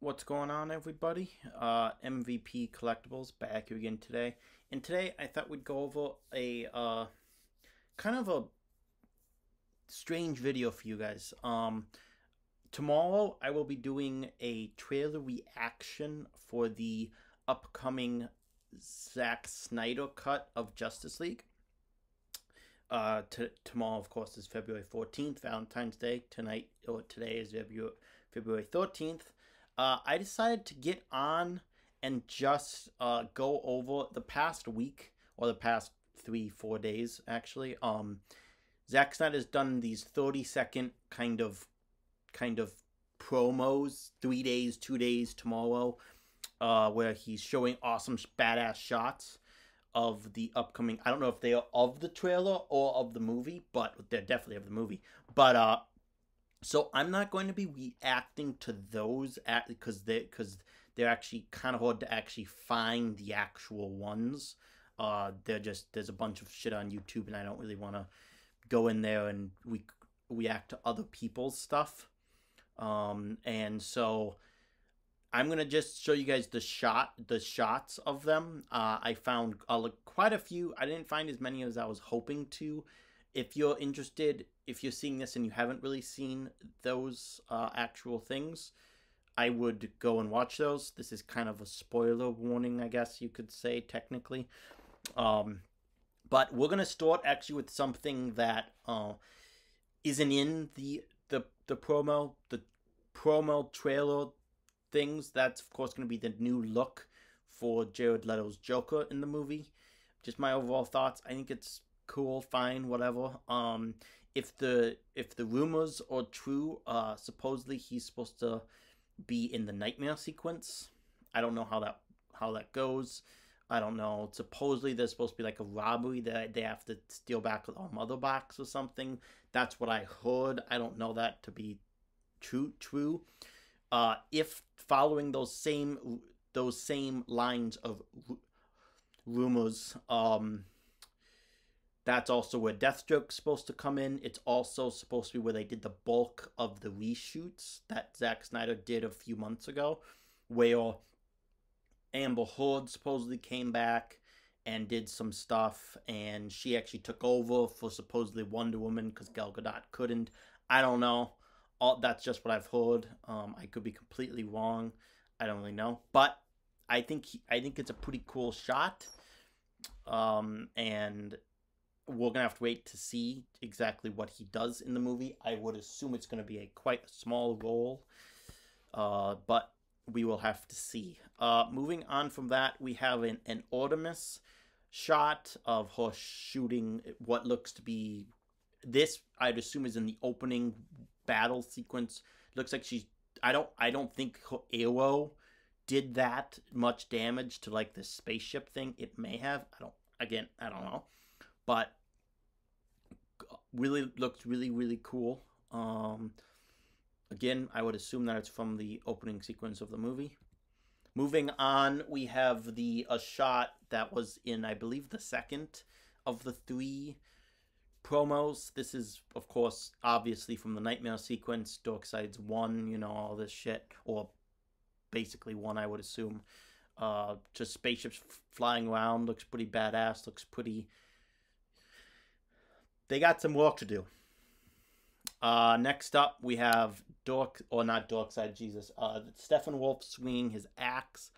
What's going on, everybody? MVP Collectables back here again today. And today I thought we'd go over a kind of a strange video for you guys. Tomorrow I will be doing a trailer reaction for the upcoming Zack Snyder cut of Justice League. Tomorrow, of course, is February 14th, Valentine's Day. Today is February 13th. I decided to get on and just go over the past week, or the past 3-4 days, actually. Zack Snyder's done these 30-second kind of promos, 3 days, 2 days, tomorrow, where he's showing awesome, badass shots of the upcoming. I don't know if they are of the trailer or of the movie, but they're definitely of the movie. But so I'm not going to be reacting to those because they're actually kind of hard to actually find the actual ones. There's a bunch of shit on YouTube, and I don't really want to go in there and react to other people's stuff. And so I'm gonna just show you guys the shots of them. I found quite a few. I didn't find as many as I was hoping to. If you're interested, if you're seeing this and you haven't really seen those actual things, I would go and watch those. This is kind of a spoiler warning, I guess you could say, technically. But we're gonna start actually with something that isn't in the promo trailer things. That's of course going to be the new look for Jared Leto's Joker in the movie. Just my overall thoughts. I think it's cool, fine, whatever. If the rumors are true, supposedly he's supposed to be in the nightmare sequence. I don't know how that goes. I don't know. Supposedly there's supposed to be like a robbery that they have to steal back a mother box or something. That's what I heard. I don't know that to be true. If following those same lines of rumors, that's also where Deathstroke's supposed to come in. It's also supposed to be where they did the bulk of the reshoots that Zack Snyder did a few months ago, where Amber Heard supposedly came back and did some stuff, and she actually took over for supposedly Wonder Woman because Gal Gadot couldn't. I don't know. That's just what I've heard. I could be completely wrong. I don't really know, but I think it's a pretty cool shot. And we're gonna have to wait to see exactly what he does in the movie. I would assume it's gonna be quite a small role, but we will have to see. Moving on from that, we have an Artemis shot of her shooting what looks to be this. I'd assume is in the opening battle sequence. Looks like she's. I don't think her arrow did that much damage to like the spaceship thing. It may have. I don't know. But really looks really cool. Again, I would assume that it's from the opening sequence of the movie. Moving on, we have a shot that was in, I believe, the second of the 3 promos. This is, of course, obviously from the Nightmare sequence, Darkseid's 1, you know, all this shit, or basically 1, I would assume. Just spaceships flying around, looks pretty badass, looks pretty. They got some work to do. Next up, we have Steppenwolf swinging his axe.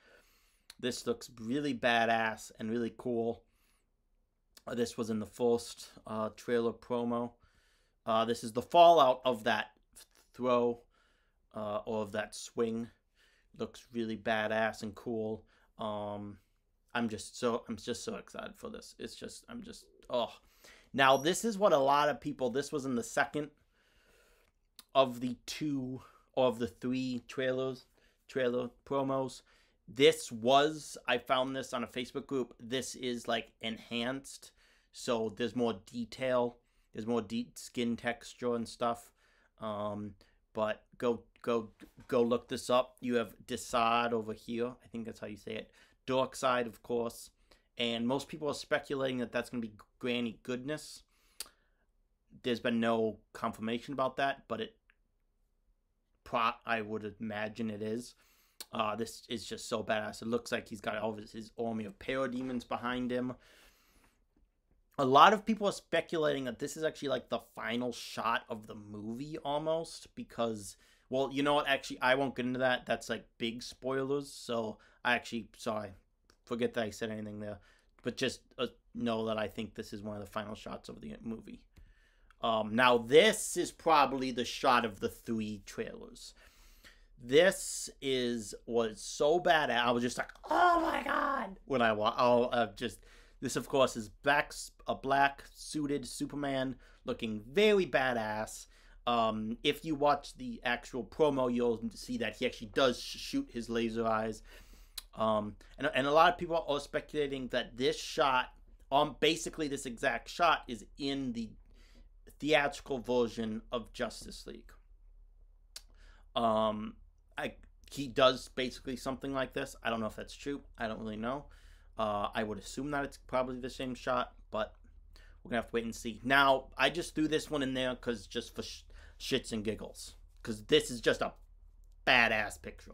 This looks really badass and really cool. This was in the first trailer promo. This is the fallout of that throw or of that swing. Looks really badass and cool. I'm just so excited for this. Oh. Now this is what a lot of people. This was in the second of the 2 or of the 3 trailer promos. I found this on a Facebook group. This is like enhanced, so there's more detail, there's more deep skin texture and stuff. But go look this up. You have Desaad over here. I think that's how you say it. Darkseid, of course, and most people are speculating that that's going to be Granny Goodness. There's been no confirmation about that, but I would imagine it is. This is just so badass. It looks like he's got all of his army of parademons behind him. A lot of people are speculating that this is actually like the final shot of the movie almost, because, well, you know what, actually, I won't get into that. That's like big spoilers, so I actually, sorry, forget that I said anything there. But just know that I think this is one of the final shots of the movie. Now, this is probably the shot of the 3 trailers. This was so bad. I was just like, oh my god, when I this, of course, is a black suited Superman looking very badass. If you watch the actual promo, you'll see that he actually does shoot his laser eyes. And a lot of people are speculating that this shot, basically this exact shot, is in the theatrical version of Justice League. He does basically something like this. I don't know if that's true. I don't really know. I would assume that it's probably the same shot, but we're gonna have to wait and see. Now, I just threw this one in there because just for shits and giggles, because this is just a badass picture.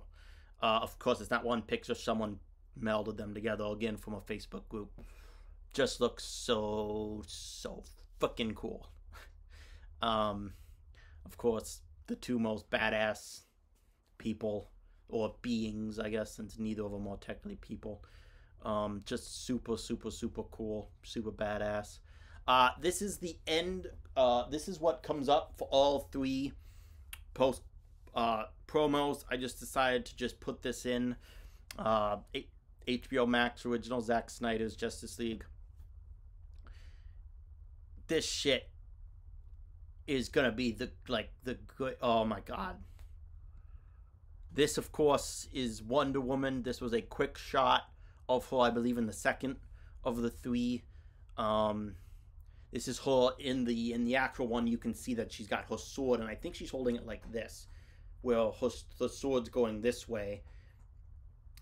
Of course, it's not one picture. Someone melded them together again from a Facebook group. Just looks so fucking cool. Of course, the 2 most badass people, or beings, I guess, since neither of them are technically people. Just super cool, super badass. This is the end. This is what comes up for all 3 post promos. I just decided to just put this in. HBO Max original Zack Snyders Justice League. This shit is gonna be the good. Oh my god. This, of course, is Wonder Woman. This was a quick shot of her, I believe, in the second of the 3. This is her in the actual one. You can see that she's got her sword, and I think she's holding it like this, where the sword's going this way,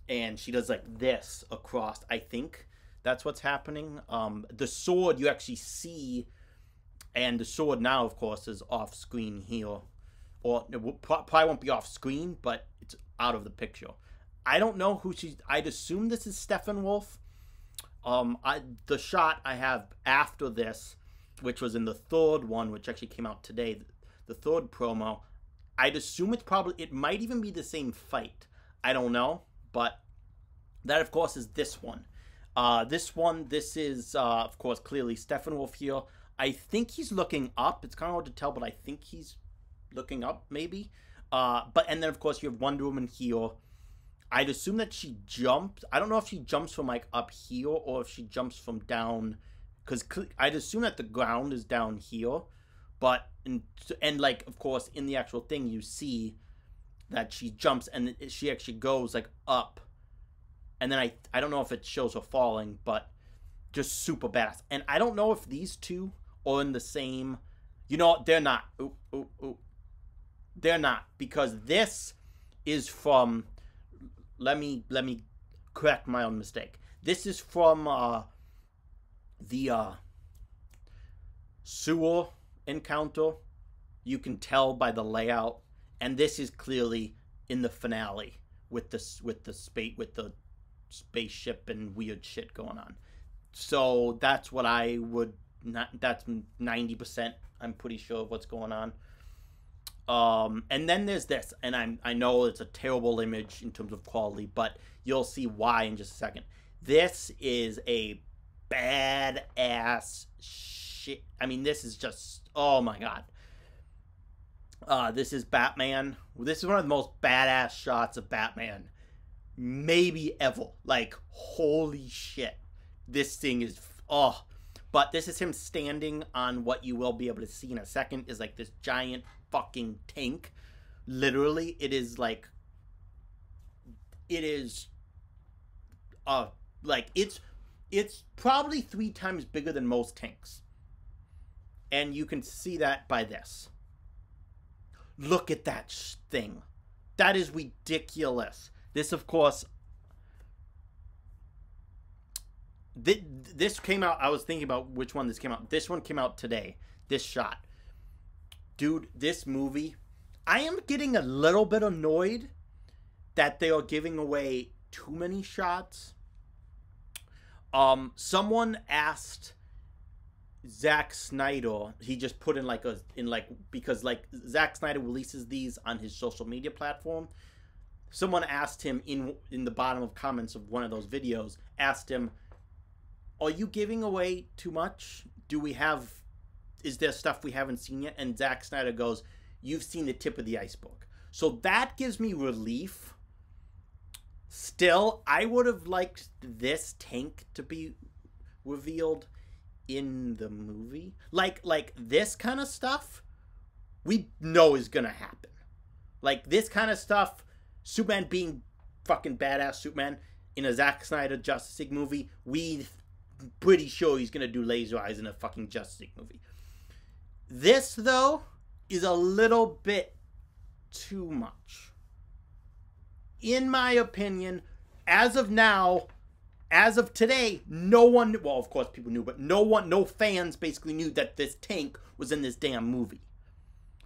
and she does like this across. I think that's what's happening. The sword you actually see, and the sword now, of course, is off screen here. Or it probably won't be off screen, but it's out of the picture. I don't know who she's. I'd assume this is Steppenwolf. The shot I have after this, which was in the 3rd one, which actually came out today, the 3rd promo, I'd assume it might even be the same fight. I don't know, but that, of course, is this one. This is, of course, clearly Steppenwolf here. I think he's looking up. It's kind of hard to tell, but I think he's looking up, maybe. And then, of course, you have Wonder Woman here. I'd assume that she jumps. I don't know if she jumps from, like, up here or if she jumps from down, because I'd assume that the ground is down here. But, and like, of course, in the actual thing, you see that she jumps and she actually goes, like, up. And then I don't know if it shows her falling, but just super badass. And I don't know if these 2 are in the same. You know, they're not. Ooh. They're not, because this is from. Let me correct my own mistake. This is from the sewer encounter. You can tell by the layout, and this is clearly in the finale with the spaceship and weird shit going on. So that's what I would not. That's 90%. I'm pretty sure of what's going on. And then there's this, and I know it's a terrible image in terms of quality, but you'll see why in just a second. This is a badass shit. I mean, this is just, oh my god. This is Batman. This is one of the most badass shots of Batman maybe ever. Like, holy shit. This thing is, oh. But this is him standing on what you will be able to see in a second is like this giant fucking tank. Literally, it is like, it's probably 3 times bigger than most tanks. And you can see that by this. Look at that thing. That is ridiculous. This, of course, this came out, I was thinking about which one this came out. This one came out today. This shot. Dude, this movie, I am getting a little bit annoyed that they are giving away too many shots. Someone asked Zack Snyder, he just put in because Zack Snyder releases these on his social media platform. Someone asked him in the bottom of comments of one of those videos, asked him, are you giving away too much? Is there stuff we haven't seen yet? And Zack Snyder goes, you've seen the tip of the iceberg. So that gives me relief. Still, I would have liked this tank to be revealed in the movie. Like this kind of stuff, we know is gonna happen. Like this kind of stuff, Superman being fucking badass Superman in a Zack Snyder Justice League movie, we pretty sure he's gonna do laser eyes in a fucking Justice League movie. This, though, is a little bit too much. In my opinion, as of now, as of today, no one, well, of course people knew, but no fans basically knew that this tank was in this damn movie.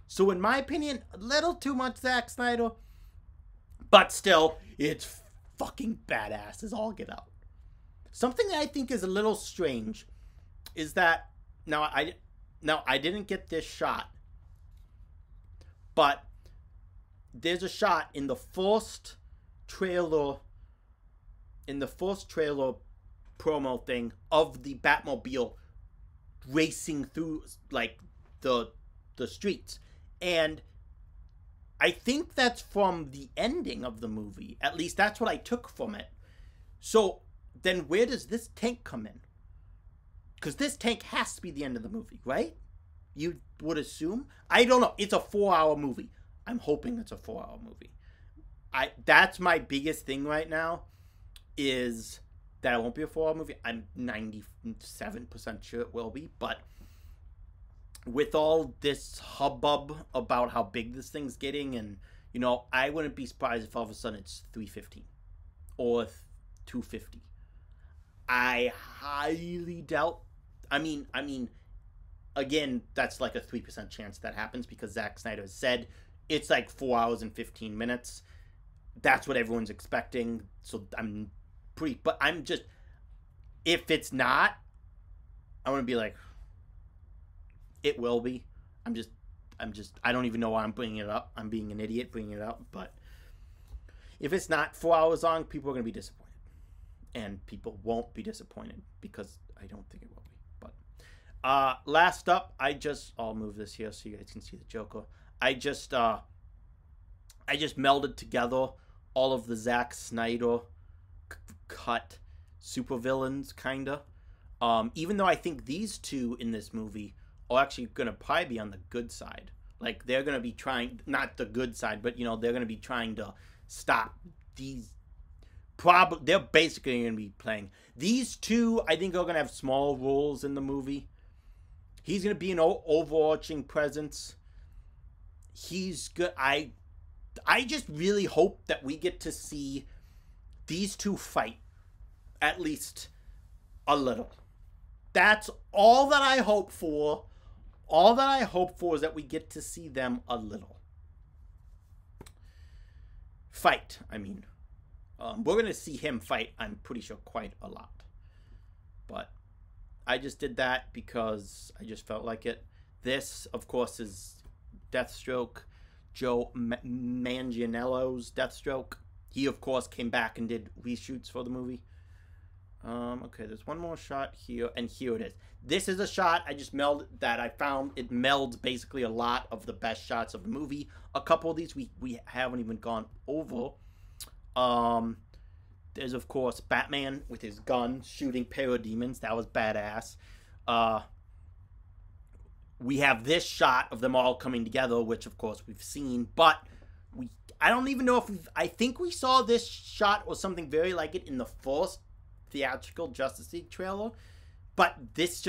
So in my opinion, a little too much Zack Snyder, but still, it's fucking badass as all get out. Something that I think is a little strange is that, now I didn't get this shot, but there's a shot in the first trailer, promo thing of the Batmobile racing through like the streets, and I think that's from the ending of the movie. At least that's what I took from it. So then where does this tank come in? Because this tank has to be the end of the movie, right? You would assume. I don't know. It's a 4-hour movie. I'm hoping it's a 4-hour movie. That's my biggest thing right now, is that it won't be a 4-hour movie. I'm 97% sure it will be, but with all this hubbub about how big this thing's getting, and you know, I wouldn't be surprised if all of a sudden it's 315 or 250. I highly doubt. I mean, again, that's like a 3% chance that happens because Zack Snyder said it's like 4 hours and 15 minutes. That's what everyone's expecting. So but I'm just, if it's not, I'm going to be like, it will be. I don't even know why I'm bringing it up. I'm being an idiot bringing it up. But if it's not 4 hours long, people are going to be disappointed. And people won't be disappointed because I don't think it will be. But last up, I'll move this here so you guys can see the Joker. I just melded together all of the Zack Snyder cut supervillains, kinda. Even though I think these two in this movie are actually gonna probably be on the good side. Like they're gonna be trying, not the good side, but you know, they're gonna be trying to stop these. They're basically gonna be playing these two. I think are gonna have small roles in the movie. He's gonna be an overarching presence. He's good. I just really hope that we get to see these two fight at least a little. That's all that I hope for. All that I hope for is that we get to see them a little. Fight, I mean. We're going to see him fight, I'm pretty sure, quite a lot. But I just did that because I just felt like it. This, of course, is Deathstroke, Joe Manganiello's Deathstroke. He, of course, came back and did reshoots for the movie. Okay, there's one more shot here, and here it is. This is a shot I just that I found. It melds basically a lot of the best shots of the movie. A couple of these we haven't even gone over. There's, of course, Batman with his gun shooting parademons. That was badass. We have this shot of them all coming together, which, of course, we've seen. But I don't even know if I think we saw this shot or something very like it in the first Theatrical Justice League trailer. But this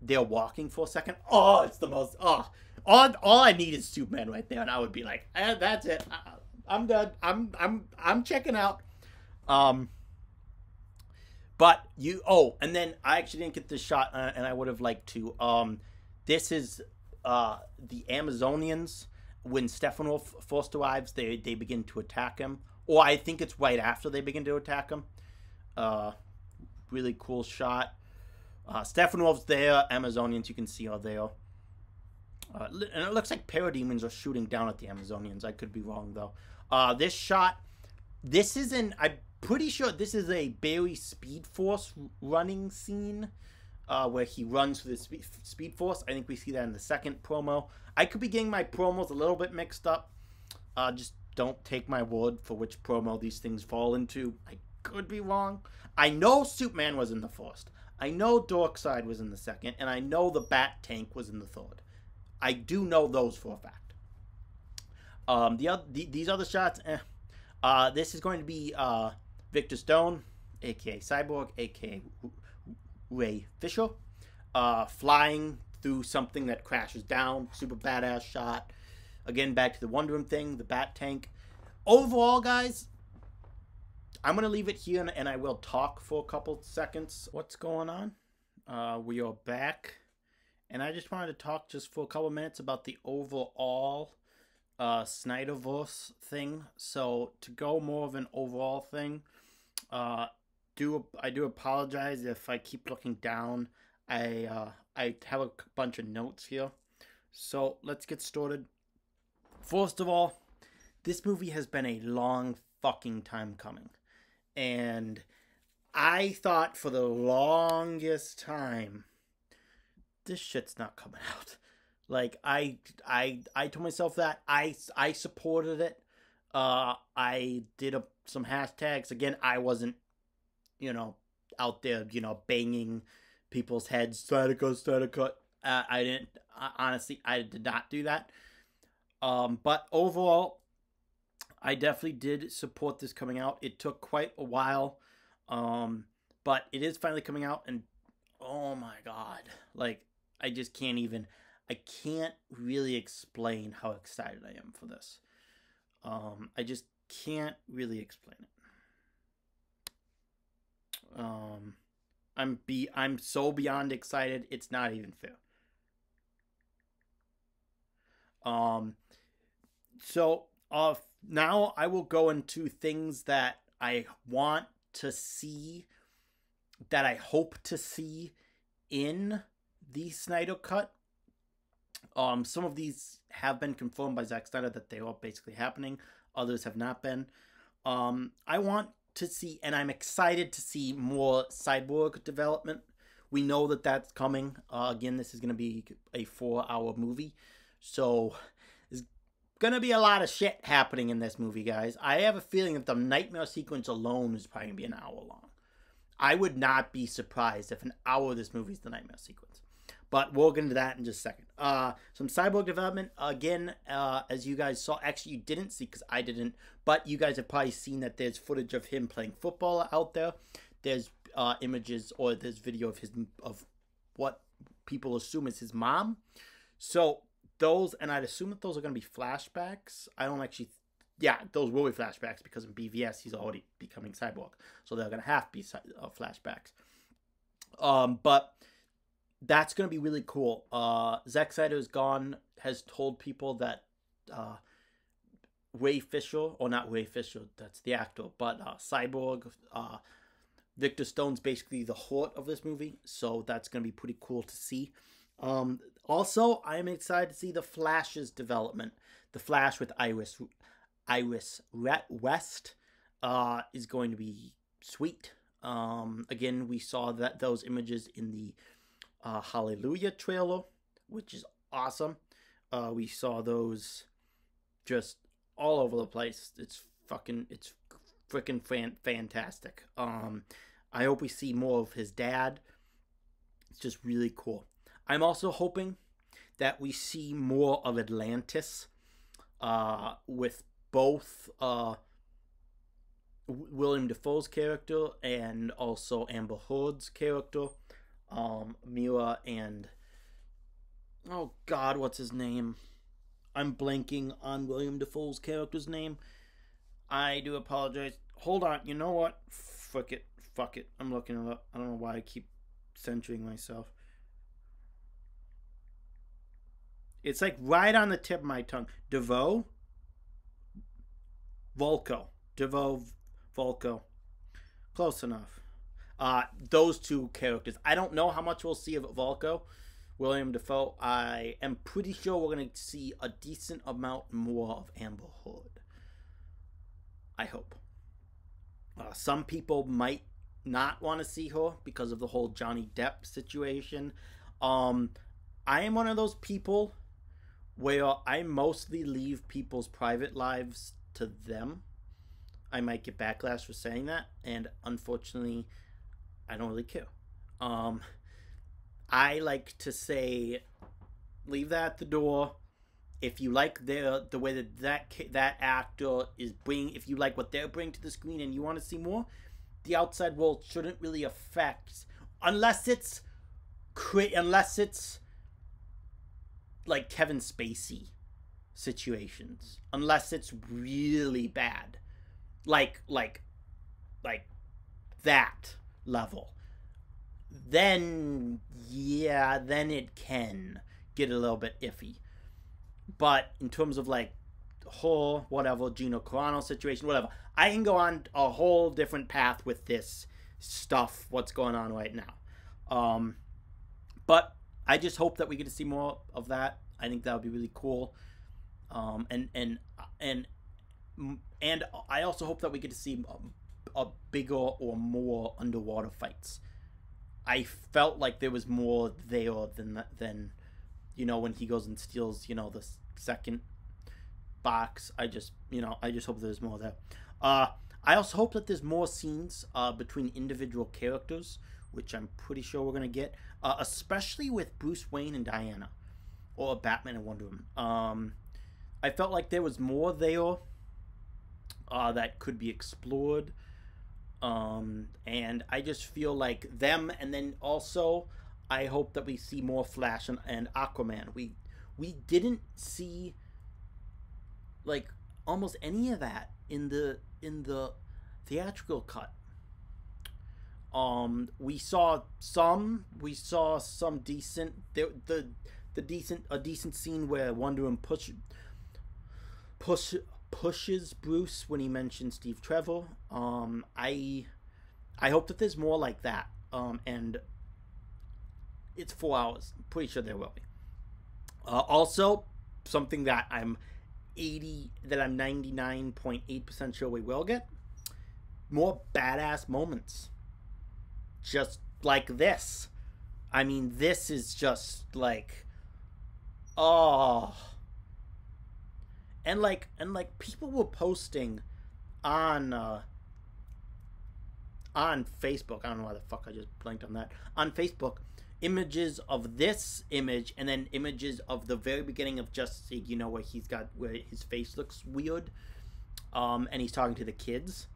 they're walking for a second. Oh, it's the most, all I need is Superman right there. And I would be like, that's it. I'm done. I'm checking out. But and then I actually didn't get this shot, and I would have liked to. This is the Amazonians. When Steppenwolf first arrives, they begin to attack him, or I think it's right after they begin to attack him. Really cool shot. Stephanov's there. Amazonians, you can see, are there. And it looks like parademons are shooting down at the Amazonians. I could be wrong, though. This shot, this is I'm pretty sure this is a Barry Speed Force running scene, where he runs through the Speed Force. I think we see that in the second promo. I could be getting my promos a little bit mixed up. Just don't take my word for which promo these things fall into. I could be wrong. I know Superman was in the first. I know Darkseid was in the second. And I know the Bat Tank was in the third. I do know those for a fact. These other shots, this is going to be Victor Stone, a.k.a. Cyborg, a.k.a. Ray Fisher, flying through something that crashes down. Super badass shot. Again, back to the Wonder Woman thing, the Bat Tank. Overall, guys, I'm going to leave it here, and I will talk for a couple seconds. What's going on? We are back. And I just wanted to talk just for a couple minutes about the overall Snyderverse thing. So, to go more of an overall thing, I do apologize if I keep looking down. I have a bunch of notes here. So, let's get started. First of all, this movie has been a long fucking time coming. And I thought for the longest time, this shit's not coming out. Like, I told myself that. I supported it. I did some hashtags. Again, I wasn't, out there, banging people's heads. Snyder Cut. I didn't. Honestly, I did not do that. But overall, I definitely did support this coming out. It took quite a while. But it is finally coming out, and oh my god. Like, I just can't really explain how excited I am for this. I just can't really explain it. I'm so beyond excited, it's not even fair. So now I will go into things that I want to see, that I hope to see in the Snyder Cut. Some of these have been confirmed by Zack Snyder that they are basically happening. Others have not been. I want to see, and I'm excited to see, more Cyborg Development. We know that that's coming. Again, this is going to be a 4-hour movie. So there's going to be a lot of shit happening in this movie, guys. I have a feeling that the nightmare sequence alone is probably going to be an hour long. I would not be surprised if an hour of this movie is the nightmare sequence. But we'll get into that in just a second. Some Cyborg Development. Again, as you guys saw. Actually, you didn't see because I didn't. But you guys have probably seen that there's footage of him playing football out there. There's images, or there's video of what people assume is his mom. So those, and I'd assume that those are going to be flashbacks. I don't actually... Yeah, those will be flashbacks because in BVS he's already becoming Cyborg. So they're going to have to be flashbacks. But that's going to be really cool. Zack Snyder has told people that Ray Fisher, or not Ray Fisher, that's the actor, but Cyborg, Victor Stone's basically the heart of this movie. So that's going to be pretty cool to see. Also, I'm excited to see the Flash's development. The Flash with Iris West is going to be sweet. Again, we saw those images in the Hallelujah trailer, which is awesome. We saw those just all over the place. It's freaking fantastic. I hope we see more of his dad. It's just really cool. I'm also hoping that we see more of Atlantis, with both William Dafoe's character and also Amber Heard's character, Mira, and oh god, what's his name? I'm blanking on William Dafoe's character's name. I do apologize. Hold on, you know what? Fuck it. I'm looking it up. I don't know why I keep censoring myself. It's like right on the tip of my tongue. Volko. DeVoe, Volko. Close enough. Those two characters. I don't know how much we'll see of Volko, William Dafoe. I am pretty sure we're going to see a decent amount more of Amber Heard. I hope. Some people might not want to see her because of the whole Johnny Depp situation. I am one of those people where I mostly leave people's private lives to them. I might get backlash for saying that, and unfortunately, I don't really care. I like to say, leave that at the door. If you like the way that actor is bringing, if you like what they're bringing to the screen and you want to see more, the outside world shouldn't really affect, unless it's like Kevin Spacey situations, unless it's really bad, like that level, then yeah, then it can get a little bit iffy. But in terms of like whole whatever Gino Carano situation, whatever, I can go on a whole different path with this stuff, what's going on right now. But I just hope that we get to see more of that. I think that would be really cool. And I also hope that we get to see a bigger or more underwater fights. I felt like there was more there than you know, when he goes and steals, you know, the second box. I just hope there's more there. I also hope that there's more scenes between individual characters, which I'm pretty sure we're going to get, especially with Bruce Wayne and Diana, or Batman and Wonder Woman. I felt like there was more there that could be explored, and I just feel like them, and then also I hope that we see more Flash and Aquaman. We didn't see like almost any of that in the theatrical cut. We saw some decent, a decent scene where Wonder Woman pushes Bruce when he mentions Steve Trevor. I hope that there's more like that. And it's 4 hours. I'm pretty sure there will be. Also, something that I'm 99.8% sure we will get, more badass moments. Just like this. I mean, this is just like, oh. And like people were posting on Facebook. I don't know why the fuck I just blanked on that. On Facebook, images of this image, and then images of the very beginning of Justice League, you know, where his face looks weird, and he's talking to the kids,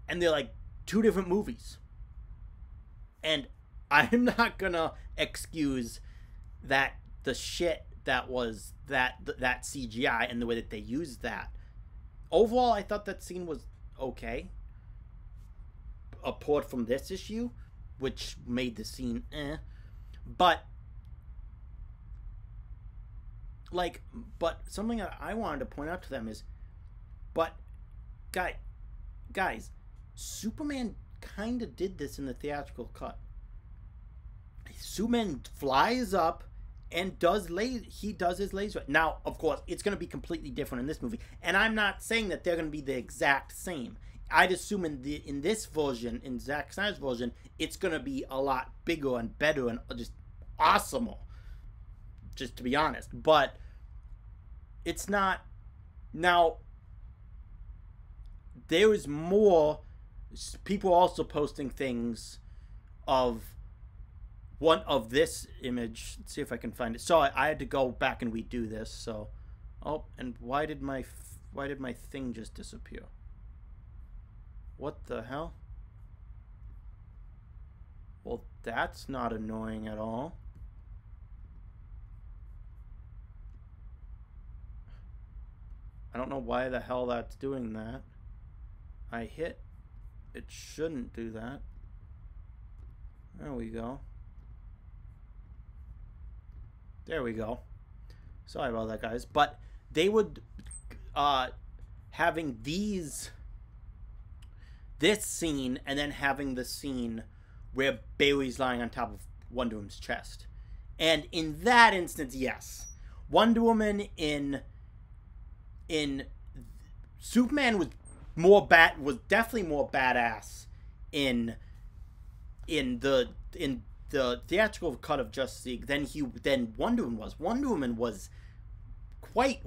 and they're like two different movies. And I'm not gonna excuse that the shit that was that CGI and the way that they used that. Overall, I thought that scene was okay, apart from this issue, which made the scene but something that I wanted to point out to them is, but guys, Superman kind of did this in the theatrical cut. Superman flies up and does his laser. Now, of course, it's going to be completely different in this movie, and I'm not saying that they're going to be the exact same. I'd assume in this version, in Zack Snyder's version, it's going to be a lot bigger and better and just awesomer, just to be honest. But it's not. Now, there is more people also posting things of one of this image. Let's see if I can find it. So I had to go back and redo this. So, oh, and why did my thing just disappear? What the hell? Well, that's not annoying at all. I don't know why the hell that's doing that. I hit. It shouldn't do that. There we go. There we go. Sorry about that, guys. But they would having this scene and then having the scene where Bailey's lying on top of Wonder Woman's chest. And in that instance, yes, Wonder Woman in Superman was definitely more badass in the theatrical cut of Justice League than Wonder Woman was. Wonder Woman was quite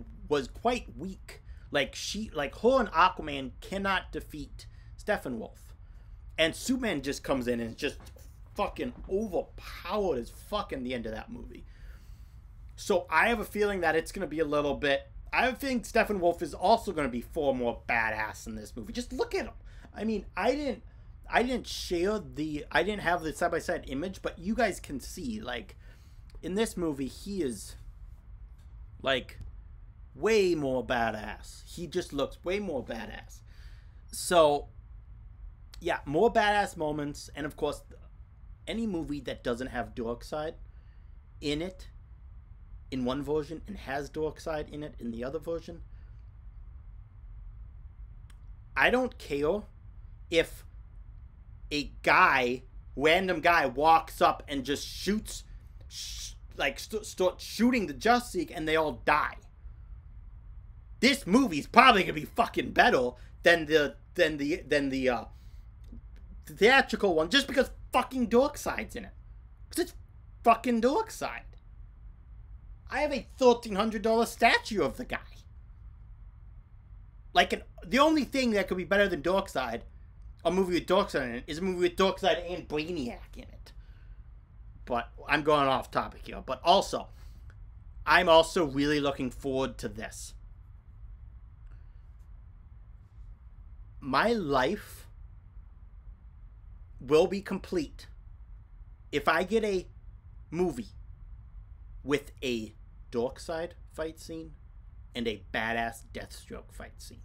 weak. Her and Aquaman cannot defeat Steppenwolf, and Superman just comes in and just fucking overpowered as fuck in the end of that movie. So I have a feeling that it's gonna be a little bit. I think Steppenwolf is also gonna be far more badass in this movie. Just look at him. I mean, I didn't have the side-by-side image, but you guys can see, like, in this movie, he is, like, way more badass. He just looks way more badass. So, yeah, more badass moments, and of course, any movie that doesn't have Darkseid in it, in one version, and has Darkseid in it in the other version, I don't care if a random guy walks up and just shoots, starts shooting the Justice League and they all die. This movie's probably gonna be fucking better than the theatrical one, just because fucking Darkseid's in it. Because it's fucking Darkseid. I have a $1,300 statue of the guy. The only thing that could be better than Darkseid, a movie with Darkseid in it, is a movie with Darkseid and Brainiac in it. But I'm going off topic here. But also, I'm also really looking forward to this. My life will be complete if I get a movie with a Darkseid fight scene and a badass Deathstroke fight scene.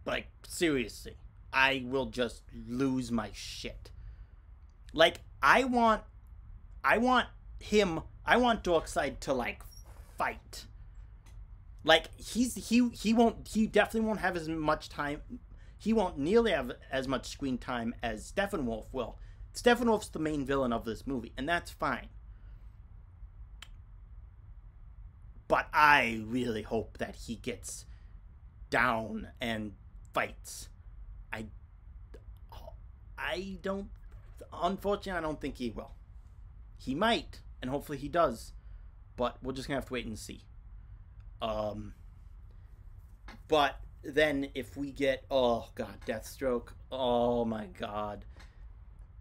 Like, seriously, I will just lose my shit. Like, I want Darkseid to, like, fight. Like, he definitely won't have as much time. He won't nearly have as much screen time as Steppenwolf will. Steppenwolf's the main villain of this movie, and that's fine. But I really hope that he gets down and fights. Unfortunately, I don't think he will. He might, and hopefully he does, but we're just gonna have to wait and see. But then if we get, oh god, Deathstroke, oh my god,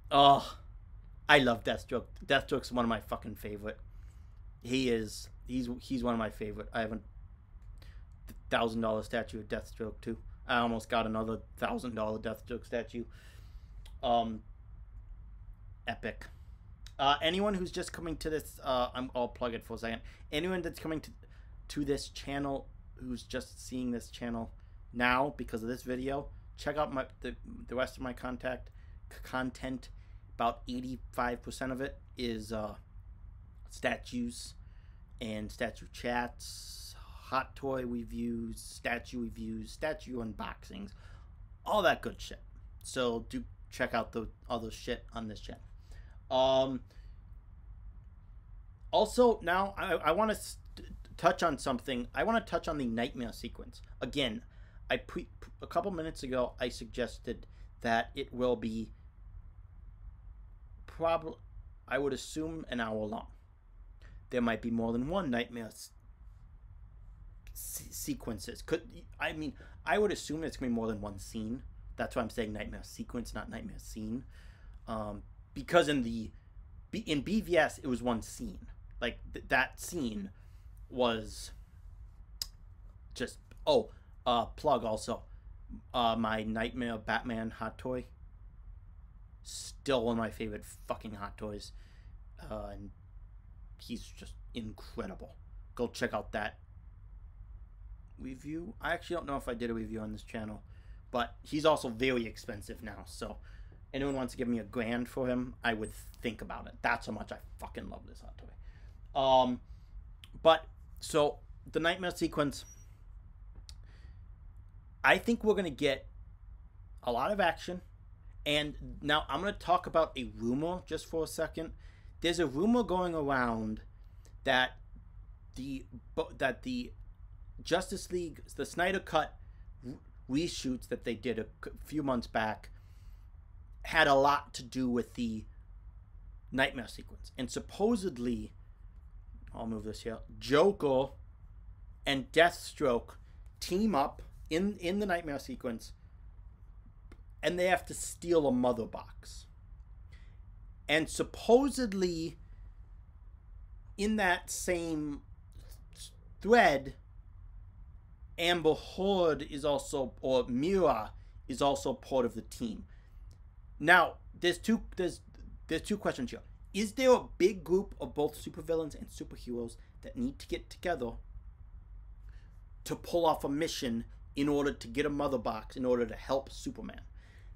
oh, I love Deathstroke. Deathstroke's one of my fucking favorite. He's one of my favorite. I have a $1,000 statue of Deathstroke too. I almost got another $1,000 Deathstroke statue. Epic. Anyone who's just coming to this, I'll plug it for a second. Anyone that's coming to this channel, who's just seeing this channel now because of this video, check out the rest of my content. About 85% of it is statues and statue chats, hot toy reviews, statue unboxings, all that good shit. So do check out the other shit on this channel. Also, now I want to touch on something. I want to touch on the nightmare sequence. Again, a couple minutes ago, I suggested that it will be probably, I would assume, an hour long. There might be more than one nightmare sequences. I would assume it's going to be more than one scene. That's why I'm saying nightmare sequence, not nightmare scene. Because in BVS, it was one scene. Like, that scene was just, plug also. My Nightmare Batman hot toy. Still one of my favorite fucking hot toys. And he's just incredible. Go check out that review. I actually don't know if I did a review on this channel, but he's also very expensive now. So, anyone wants to give me $1,000 for him, I would think about it. That's how much I fucking love this hot toy. But so the nightmare sequence, I think we're gonna get a lot of action. And now I'm gonna talk about a rumor just for a second. There's a rumor going around that the Justice League, the Snyder Cut reshoots that they did a few months back, had a lot to do with the nightmare sequence. And supposedly, I'll move this here, Joker and Deathstroke team up in the nightmare sequence, and they have to steal a mother box. And supposedly, in that same thread, Amber Heard is also, or Mira is also part of the team. Now, there's two questions here. Is there a big group of both supervillains and superheroes that need to get together to pull off a mission in order to get a mother box, in order to help Superman?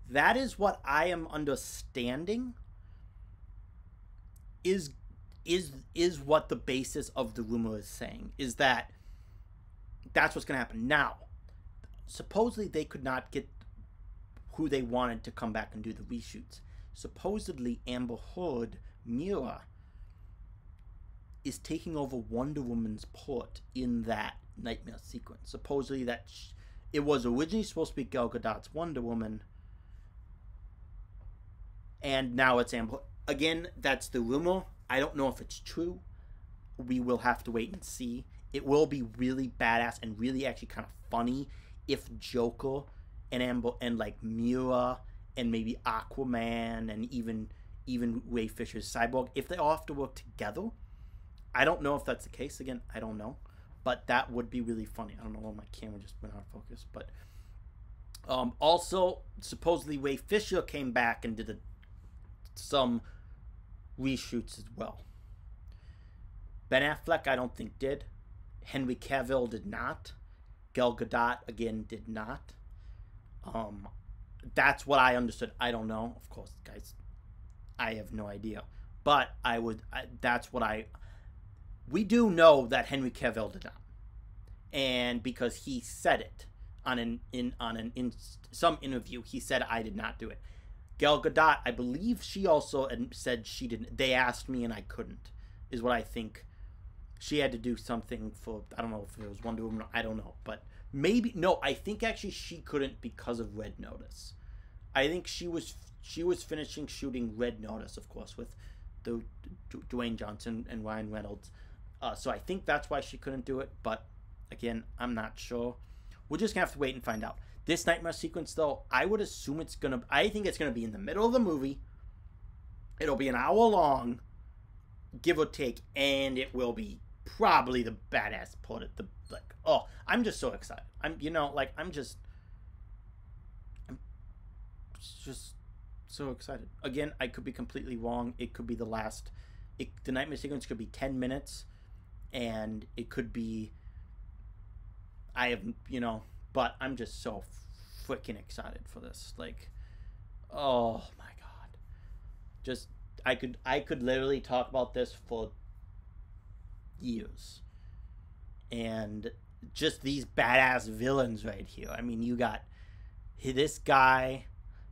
That is what I am understanding is what the basis of the rumor is saying, is that that's what's going to happen. Now, supposedly they could not get who they wanted to come back and do the reshoots. Supposedly Amber Heard, Mira, is taking over Wonder Woman's part in that nightmare sequence. Supposedly that it was originally supposed to be Gal Gadot's Wonder Woman, and now it's Amber. Again, that's the rumor. I don't know if it's true. We will have to wait and see. It will be really badass and really actually kind of funny if Joker and Amber and like Mira and maybe Aquaman and even Ray Fisher's Cyborg, if they all have to work together. I don't know if that's the case. Again, I don't know. But that would be really funny. I don't know why my camera just went out of focus. But also, supposedly Ray Fisher came back and did some reshoots as well. Ben Affleck, I don't think did. Henry Cavill did not. Gal Gadot, again, did not. That's what I understood. I don't know. Of course, guys, I have no idea. But we do know that Henry Cavill did not. And because he said it in some interview, he said, I did not do it. Gal Gadot, I believe she also said she didn't. They asked me and I couldn't, is what I think. She had to do something for, I don't know if it was Wonder Woman, I don't know. But maybe, no, I think actually she couldn't because of Red Notice. I think she was finishing shooting Red Notice, of course, with the Dwayne Johnson and Ryan Reynolds. So I think that's why she couldn't do it. But again, I'm not sure. We're just going to have to wait and find out. This nightmare sequence, though, I would assume I think it's going to be in the middle of the movie. It'll be an hour long, give or take, and it will be probably the badass part of the, like, oh, I'm just so excited. I'm just so excited. Again, I could be completely wrong. It could be the nightmare sequence could be 10 minutes, and it could be, but I'm just so freaking excited for this. Like, oh my god. Just, I could literally talk about this for years. And just these badass villains right here. I mean, you got this guy,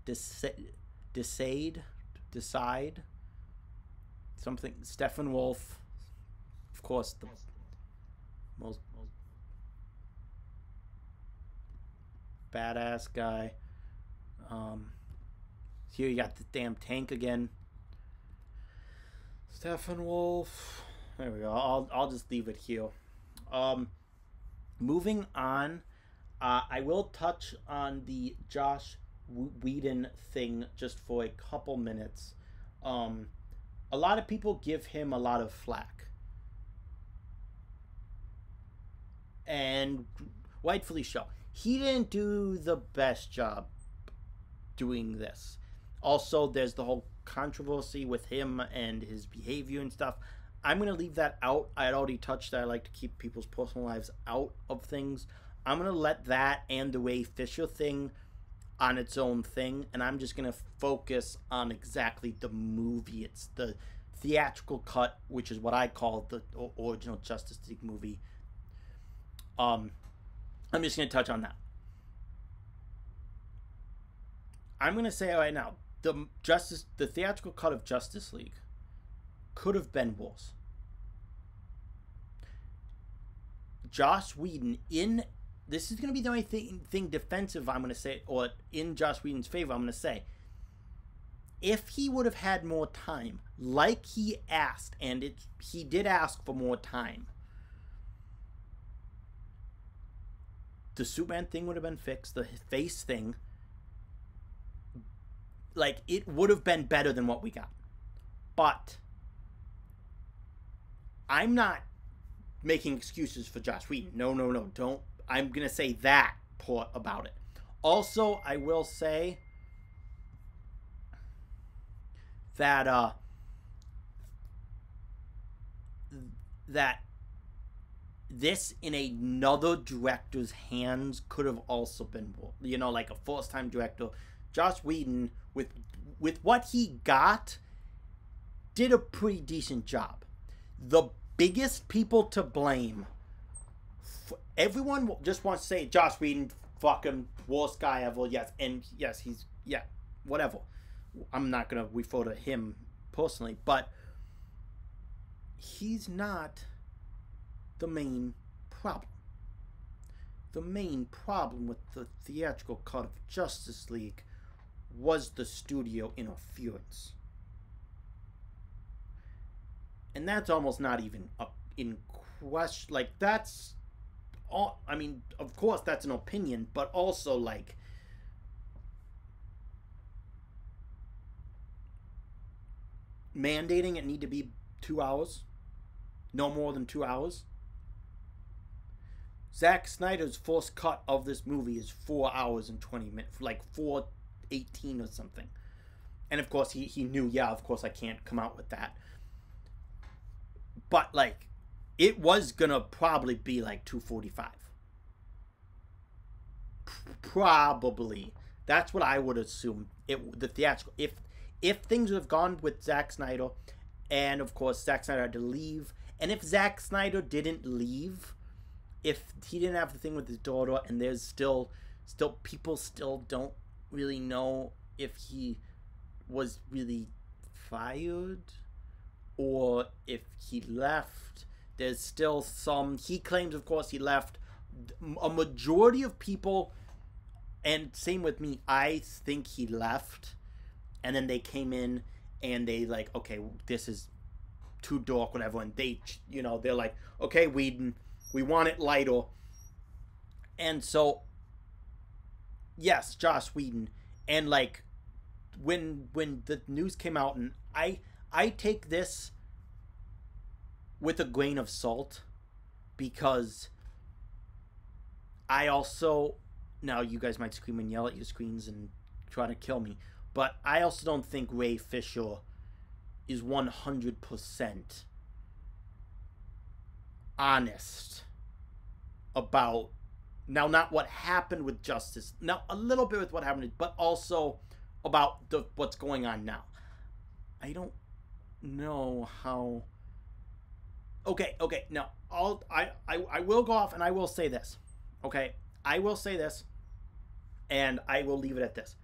Decide, something, Steppenwolf, of course, the most badass guy. Here you got the damn tank again. Steppenwolf. There we go. I'll just leave it here. Moving on, I will touch on the Josh Whedon thing just for a couple minutes. A lot of people give him a lot of flack, and rightfully so. He didn't do the best job doing this. Also, there's the whole controversy with him and his behavior and stuff. I'm going to leave that out. I had already touched that I like to keep people's personal lives out of things. I'm going to let that and the Ray Fisher thing on its own thing, and I'm just going to focus on exactly the movie. It's the theatrical cut, which is what I call the original Justice League movie. I'm just going to touch on that. I'm going to say right now, the theatrical cut of Justice League could have been worse. Joss Whedon, this is going to be the only thing defensive I'm going to say, or in Joss Whedon's favor, I'm going to say, if he would have had more time, like he asked, and he did ask for more time, the Superman thing would have been fixed, the face thing, like, it would have been better than what we got. But I'm not making excuses for Joss Whedon. No, don't. I'm going to say that part about it. Also, I will say that that this in another director's hands could have also been, you know, like a first-time director. Joss Whedon, with what he got, did a pretty decent job. The biggest people to blame, everyone just wants to say Joss Whedon, fucking worst guy ever. Yes, and yes, whatever. I'm not gonna refer to him personally, but he's not the main problem. The main problem with the theatrical cut of Justice League was the studio interference. And that's almost not even in question. Like, that's all. I mean, of course, that's an opinion, but also, like, mandating it need to be 2 hours, no more than 2 hours. Zack Snyder's first cut of this movie is 4 hours and 20 minutes, like 4:18 or something. And of course, he knew, yeah, of course I can't come out with that. But, like, it was gonna probably be like 2:45. Probably. That's what I would assume. The theatrical. If things would have gone with Zack Snyder, and of course Zack Snyder had to leave, and if Zack Snyder didn't leave, if he didn't have the thing with his daughter, and there's still people still don't really know if he was really fired or if he left. There's still some, he claims, of course, he left. A majority of people, and same with me, I think he left, and then they came in and they like, okay, this is too dark, whatever, and they, you know, they're like, okay, we want it lighter. And so, yes, Joss Whedon, and like, when the news came out, and I take this with a grain of salt, because I also, now you guys might scream and yell at your screens and try to kill me, but I also don't think Ray Fisher is 100% honest about, now not what happened with Justice, now a little bit with what happened, but also about what's going on now. I don't know how. Okay, now I will go off and I will say this. Okay, I will say this, and I will leave it at this.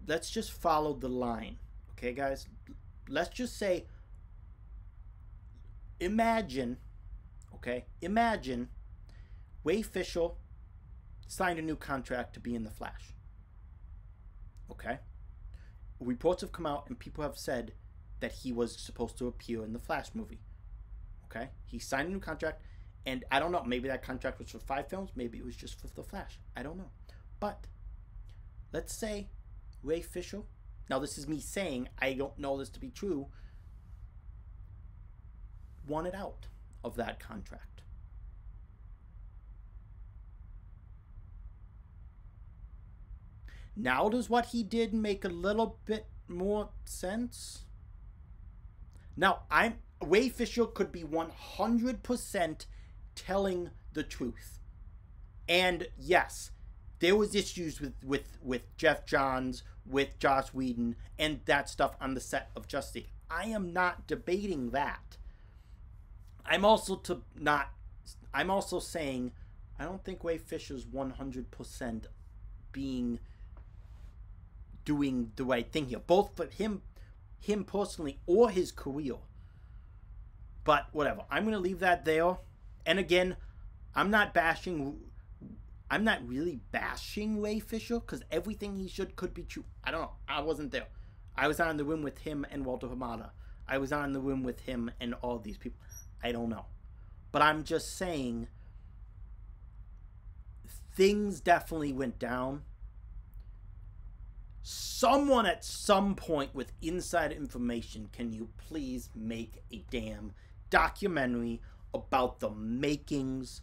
Let's just follow the line, okay, guys? Let's just say, imagine Ray Fisher signed a new contract to be in The Flash. Okay? Reports have come out and people have said that he was supposed to appear in the Flash movie. Okay? He signed a new contract, and I don't know, maybe that contract was for 5 films, maybe it was just for the Flash. I don't know. But let's say Ray Fisher, now this is me saying, I don't know this to be true, wanted out of that contract. Now does what he did make a little bit more sense? Now, Ray Fisher could be 100% telling the truth. And yes, there was issues with Jeff Johns, with Joss Whedon, and that stuff on the set of Justice League. I am not debating that. I'm also saying I don't think Ray Fisher's 100% doing the right thing here, both for him personally or his career. But whatever, I'm gonna leave that there. And again, I'm not really bashing Ray Fisher, because everything he could be true. I don't know. I wasn't there. I was not in the room with him and Walter Hamada. I was not in the room with him and all these people. I don't know. But I'm just saying, things definitely went down. Someone at some point with inside information, can you please make a damn documentary about the makings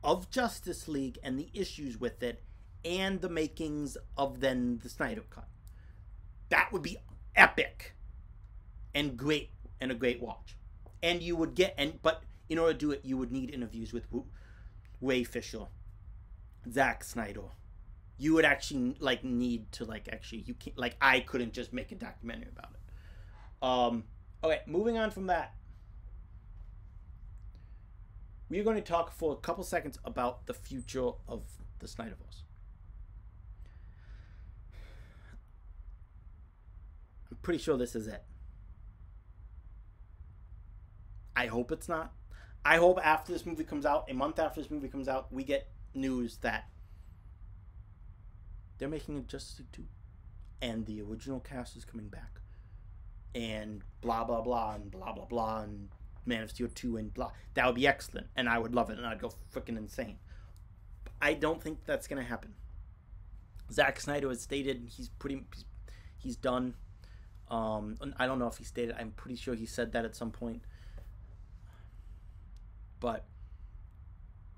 of Justice League and the issues with it, and the makings of then the Snyder Cut? That would be epic and great, and a great watch. And you would get, but in order to do it, you would need interviews with Ray Fisher, Zack Snyder. You would actually need to you can't, I couldn't just make a documentary about it. Okay, moving on from that, we're going to talk for a couple seconds about the future of the Snyderverse. I'm pretty sure this is it. I hope it's not. I hope after this movie comes out, a month after this movie comes out, we get news that they're making a Justice League 2, and the original cast is coming back, and blah blah blah and blah blah blah, and Man of Steel 2 and blah. That would be excellent, and I would love it, and I'd go freaking insane. I don't think that's gonna happen. Zack Snyder has stated he's done. I don't know if he stated. I'm pretty sure he said that at some point. But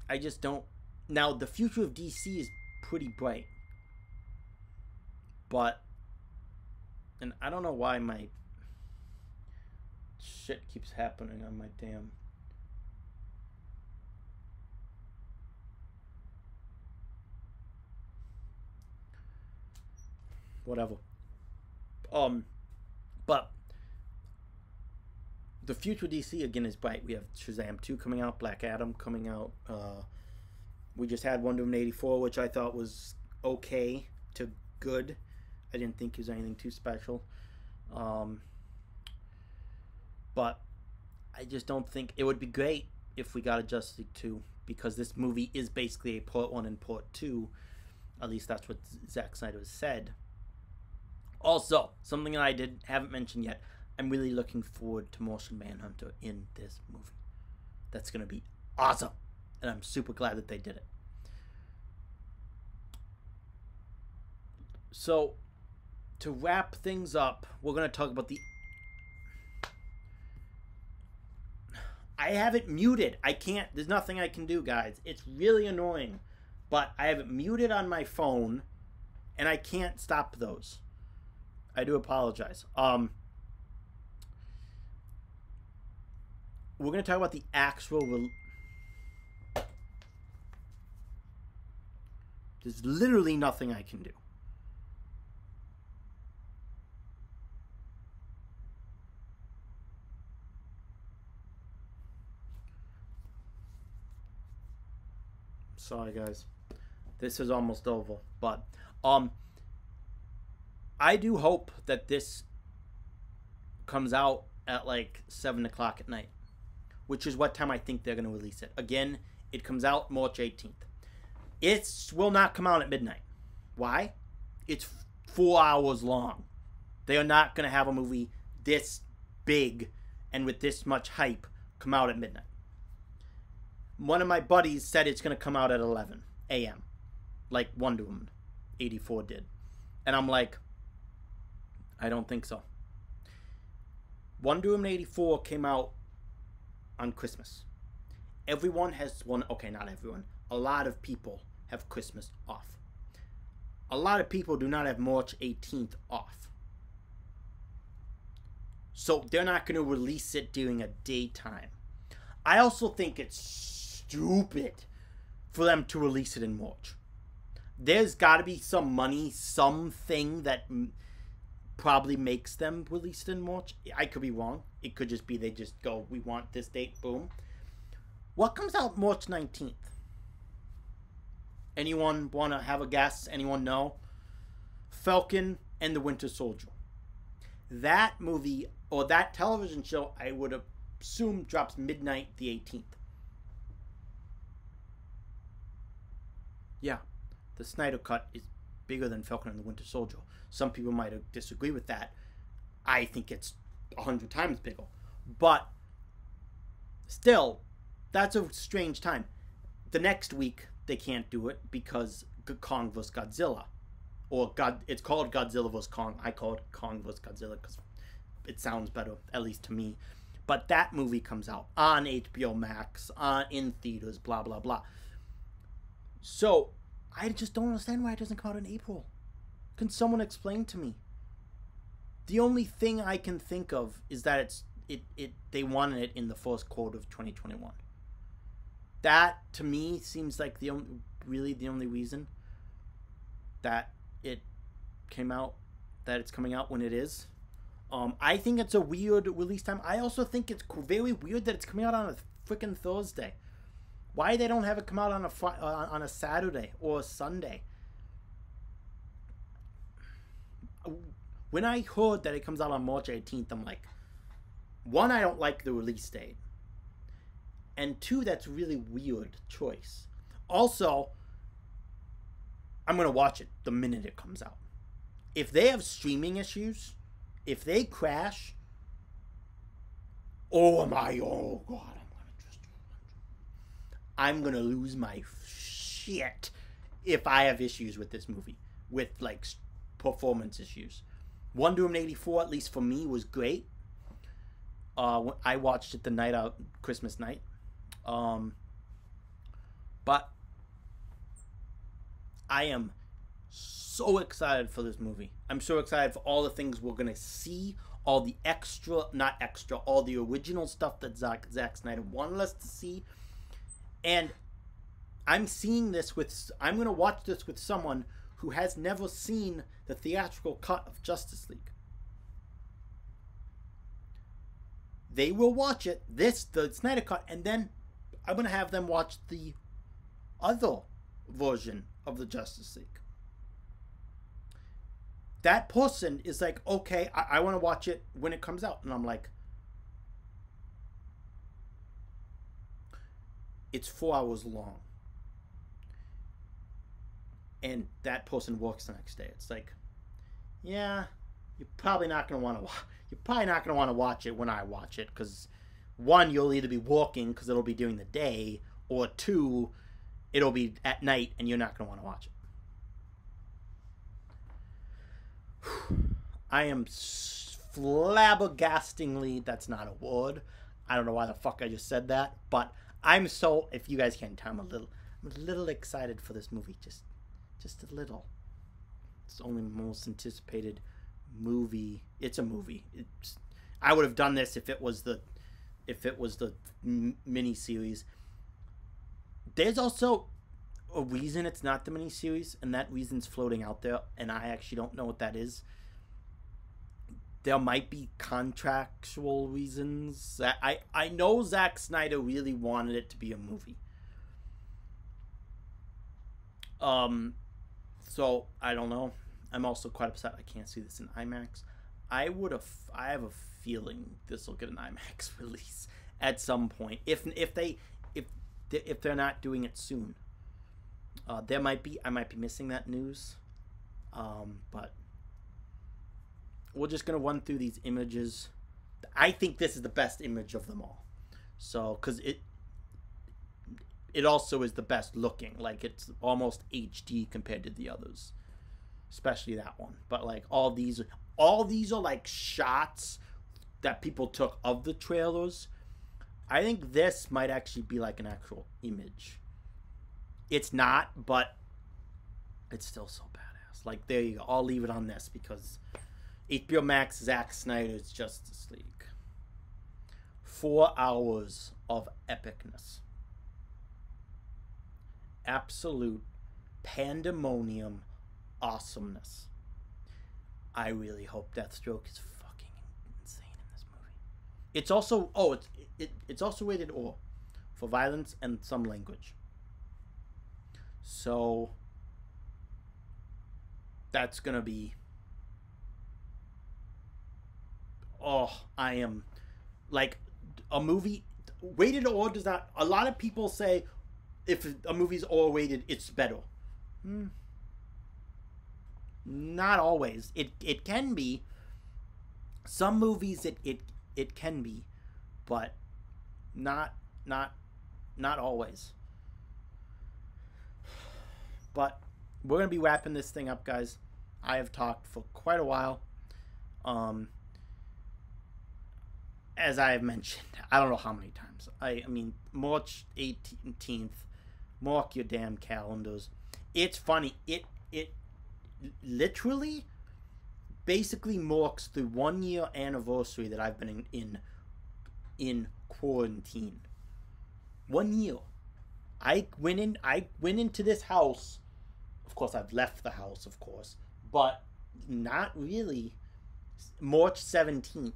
I just don't. Now, the future of DC is pretty bright. But, and I don't know why my shit keeps happening on my damn. Whatever. But the future DC again is bright. We have Shazam 2 coming out, Black Adam coming out. We just had Wonder Woman 84, which I thought was okay to good. I didn't think it was anything too special. But I just don't think it would be great if we got a Justice League 2, because this movie is basically a part 1 and part 2. At least that's what Zack Snyder has said. Also, something that I haven't mentioned yet, I'm really looking forward to Martian Manhunter in this movie. That's going to be awesome. And I'm super glad that they did it. So, to wrap things up, we're going to talk about the... I have it muted. I can't... There's nothing I can do, guys. It's really annoying. But I have it muted on my phone, and I can't stop those. I do apologize. We're going to talk about the actual... There's literally nothing I can do. Sorry, guys. This is almost over. But, I do hope that this comes out at like 7 o'clock at night, which is what time I think they're going to release it. Again, it comes out March 18th. It will not come out at midnight. Why? It's 4 hours long. They are not going to have a movie this big and with this much hype come out at midnight. One of my buddies said it's going to come out at 11 a.m. like Wonder Woman 84 did. And I'm like, I don't think so. Wonder Woman 84 came out on Christmas. Everyone has one. Okay, not everyone. A lot of people have Christmas off. A lot of people do not have March 18th off. So they're not going to release it during a daytime. I also think it's stupid for them to release it in March. there's got to be some money, something that probably makes them release it in March. I could be wrong. It could just be they just go, we want this date, boom. What comes out March 19th? Anyone want to have a guess? Anyone know? Falcon and the Winter Soldier. That movie, or that television show, I would assume drops midnight the 18th. Yeah, the Snyder Cut is bigger than Falcon and the Winter Soldier. Some people might disagree with that. I think it's 100 times bigger. But still, that's a strange time. The next week, they can't do it because Kong vs. Godzilla. Or it's called Godzilla vs. Kong. I call it Kong vs. Godzilla because it sounds better, at least to me. But that movie comes out on HBO Max, in theaters, blah, blah, blah. So, I just don't understand why it doesn't come out in April. Can someone explain to me? The only thing I can think of is that they wanted it in the first quarter of 2021. That, to me, seems like the only reason that it came out, that it's coming out when it is. I think it's a weird release time. I also think it's very weird that it's coming out on a freaking Thursday. Why they don't have it come out on a Saturday or a Sunday? When I heard that it comes out on March 18th, I'm like, one, I don't like the release date. And two, that's a really weird choice. Also, I'm going to watch it the minute it comes out. If they have streaming issues, if they crash, oh God, I'm going to lose my shit if I have issues with this movie, with like performance issues. Wonder Woman 84, at least for me, was great. I watched it the night out, Christmas night. But I am so excited for this movie. I'm so excited for all the things we're going to see, all the all the original stuff that Zack Snyder wanted us to see. And I'm going to watch this with someone who has never seen the theatrical cut of Justice League. They will watch it, the Snyder Cut, and then I'm going to have them watch the other version of the Justice League. That person is like, okay, I want to watch it when it comes out. And I'm like, it's 4 hours long. And that person works the next day. It's like, yeah, you're probably not going to want to watch it when I watch it, because one, you'll either be working because it'll be during the day, or two, it'll be at night and you're not going to want to watch it. I am flabbergastingly, that's not a word. I don't know why the fuck I just said that, but I'm so, if you guys can't tell, I'm a little excited for this movie, just a little. It's only the most anticipated movie. It's a movie. I would have done this if it was the mini series. There's also a reason it's not the mini series, and that reason's floating out there, and I actually don't know what that is. There might be contractual reasons. I know Zack Snyder really wanted it to be a movie. So I don't know. I'm also quite upset I can't see this in IMAX. I have a feeling this will get an IMAX release at some point. If they're not doing it soon. I might be missing that news. But we're just gonna run through these images. I think this is the best image of them all. So, because it also is the best looking. Like, it's almost HD compared to the others, especially that one. But like all these are like shots that people took of the trailers. I think this might actually be like an actual image. It's not, but it's still so badass. Like, there you go. I'll leave it on this because HBO Max, Zack Snyders Justice League. 4 hours of epicness. Absolute pandemonium awesomeness. I really hope Deathstroke is fucking insane in this movie. It's also it's also rated R for violence and some language. So that's gonna be. Oh, I am like a movie rated R does not. A lot of people say if a movie's R rated, it's better. Not always. It can be. Some movies it can be, but not always. But we're gonna be wrapping this thing up, guys. I have talked for quite a while. As I have mentioned, I don't know how many times. I mean, March 18th. Mark your damn calendars. It's funny. It literally basically marks the 1 year anniversary that I've been in quarantine. 1 year. I went into this house. Of course, I've left the house, of course, but not really. March 17th,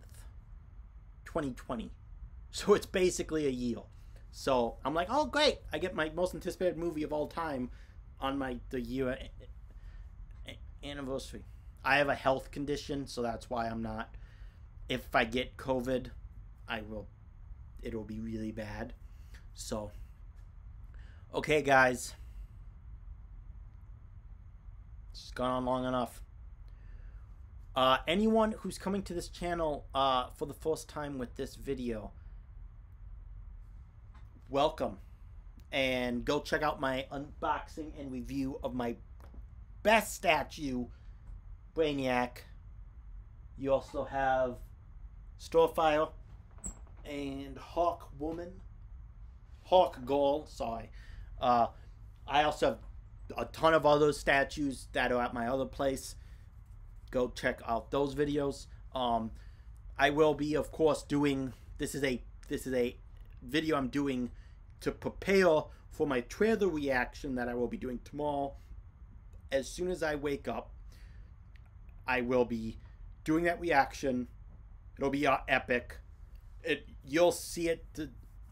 2020. So it's basically a year. So I'm like, oh great, I get my most anticipated movie of all time on the year anniversary. I have a health condition, so that's why I'm not. If I get COVID, it'll be really bad. So, okay guys, it's gone on long enough. Anyone who's coming to this channel for the first time with this video, welcome, and go check out my unboxing and review of my best statue, Brainiac. You also have Starfire and Hawk Girl, sorry. I also have a ton of other statues that are at my other place. Go check out those videos. I will be, of course, doing this is a video I'm doing to prepare for my trailer reaction that I will be doing tomorrow. As soon as I wake up, I will be doing that reaction. It'll be epic. You'll see it.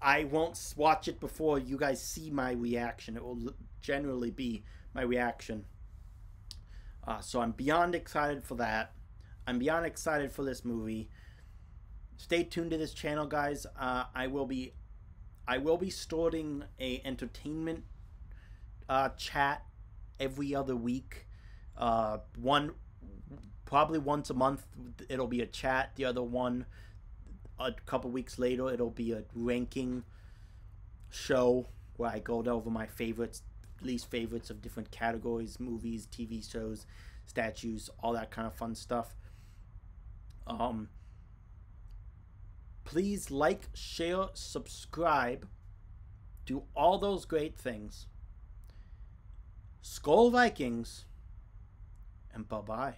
I won't watch it before you guys see my reaction. It will generally be my reaction. So I'm beyond excited for that. I'm beyond excited for this movie. Stay tuned to this channel, guys. I will be starting a entertainment chat every other week. Probably once a month it'll be a chat. The other one, a couple weeks later, it'll be a ranking show where I go over my favorites, least favorites of different categories: movies, TV shows, statues, all that kind of fun stuff. Please like, share, subscribe, do all those great things. Skull Vikings, and bye-bye.